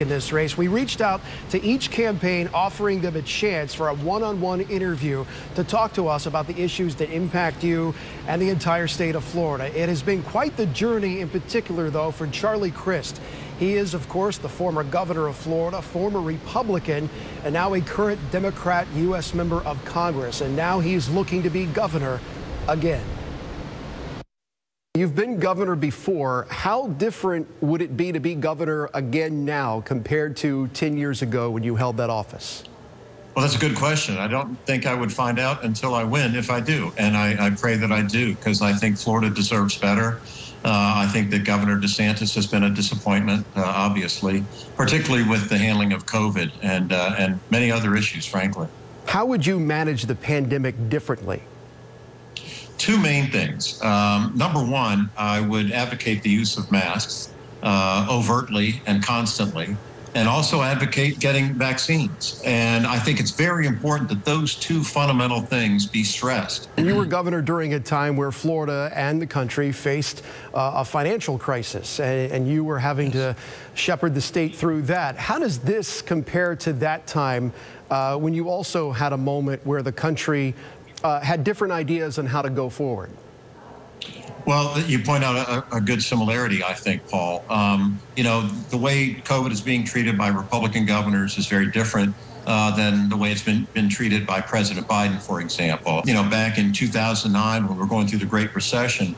In this race, we reached out to each campaign, offering them a chance for a one-on-one interview to talk to us about the issues that impact you and the entire state of Florida. It has been quite the journey, in particular, though, for Charlie Crist. He is, of course, the former governor of Florida, former Republican, and now a current Democrat U.S. member of Congress. And now he's looking to be governor again. You've been governor before. How different would it be to be governor again now compared to 10 years ago when you held that office? Well, that's a good question. I don't think I would find out until I win, if I do. And I pray that I do, because I think Florida deserves better. I think that Governor DeSantis has been a disappointment, obviously, particularly with the handling of COVID and many other issues, frankly. How would you manage the pandemic differently? Two main things. Number one, I would advocate the use of masks overtly and constantly, and also advocate getting vaccines. And I think it's very important that those two fundamental things be stressed. You were governor during a time where Florida and the country faced a financial crisis, and you were having to shepherd the state through that. How does this compare to that time when you also had a moment where the country had different ideas on how to go forward? Well, you point out a good similarity, I think, Paul. You know, the way COVID is being treated by Republican governors is very different than the way it's been treated by President Biden, for example. You know, back in 2009, when we were going through the Great Recession,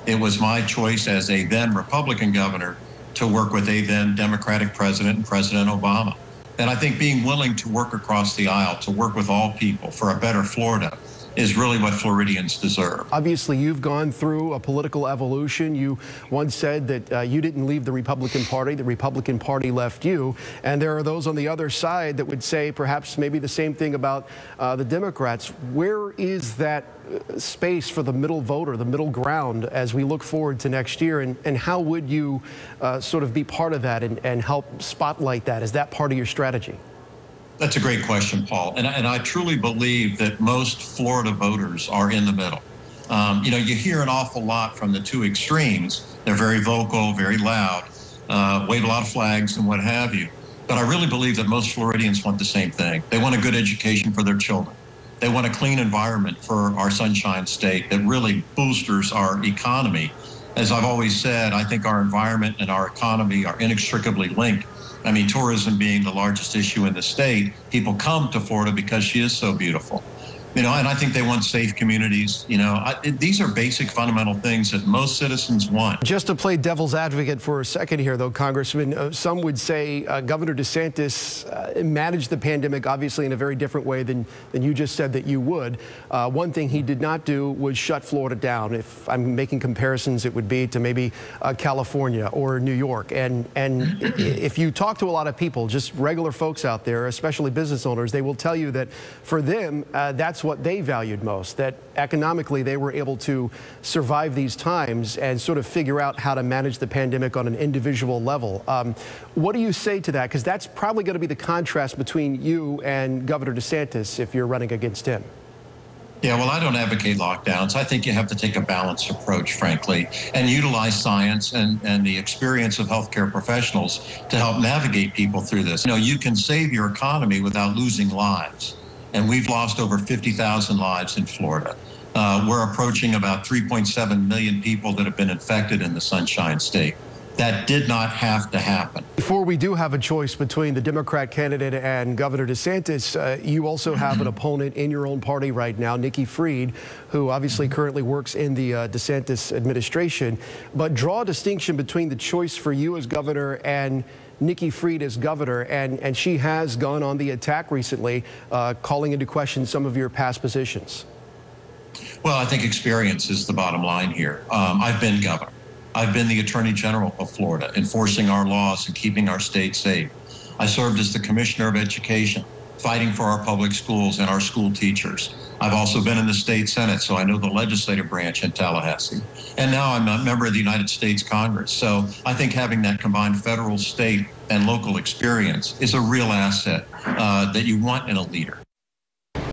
it was my choice as a then Republican governor to work with a then Democratic president and President Obama. And I think being willing to work across the aisle, to work with all people for a better Florida, is really what Floridians deserve. Obviously, you've gone through a political evolution. You once said that you didn't leave the Republican Party. The Republican Party left you. And there are those on the other side that would say perhaps maybe the same thing about the Democrats. Where is that space for the middle voter, the middle ground, as we look forward to next year? And how would you sort of be part of that and help spotlight that? Is that part of your strategy? That's a great question, Paul. And I truly believe that most Florida voters are in the middle. You know, you hear an awful lot from the two extremes. They're very vocal, very loud, wave a lot of flags and what have you. But I really believe that most Floridians want the same thing. They want a good education for their children. They want a clean environment for our Sunshine State that really boosters our economy. As I've always said, I think our environment and our economy are inextricably linked. I mean, tourism being the largest issue in the state, people come to Florida because she is so beautiful. You know, and I think they want safe communities. You know, these are basic fundamental things that most citizens want. Just to play devil's advocate for a second here, though, Congressman, some would say Governor DeSantis managed the pandemic, obviously, in a very different way than you just said that you would. One thing he did not do was shut Florida down. If I'm making comparisons, it would be to maybe California or New York. And if you talk to a lot of people, just regular folks out there, especially business owners, they will tell you that for them, that's what they valued most, that economically they were able to survive these times and sort of figure out how to manage the pandemic on an individual level. What do you say to that? Because that's probably going to be the contrast between you and Governor DeSantis if you're running against him. Yeah, well, I don't advocate lockdowns. I think you have to take a balanced approach, frankly, and utilize science and the experience of healthcare professionals to help navigate people through this. You know, you can save your economy without losing lives. And we've lost over 50,000 lives in Florida. We're approaching about 3.7 million people that have been infected in the Sunshine State. That did not have to happen. Before we do have a choice between the Democrat candidate and Governor DeSantis, you also have an opponent in your own party right now, Nikki Fried, who obviously currently works in the DeSantis administration. But draw a distinction between the choice for you as governor and Nikki Fried as governor, and she has gone on the attack recently, calling into question some of your past positions. Well, I think experience is the bottom line here. I've been governor. I've been the Attorney General of Florida, enforcing our laws and keeping our state safe. I served as the Commissioner of Education, fighting for our public schools and our school teachers. I've also been in the state Senate, so I know the legislative branch in Tallahassee. And now I'm a member of the United States Congress. So I think having that combined federal, state, and local experience is a real asset that you want in a leader.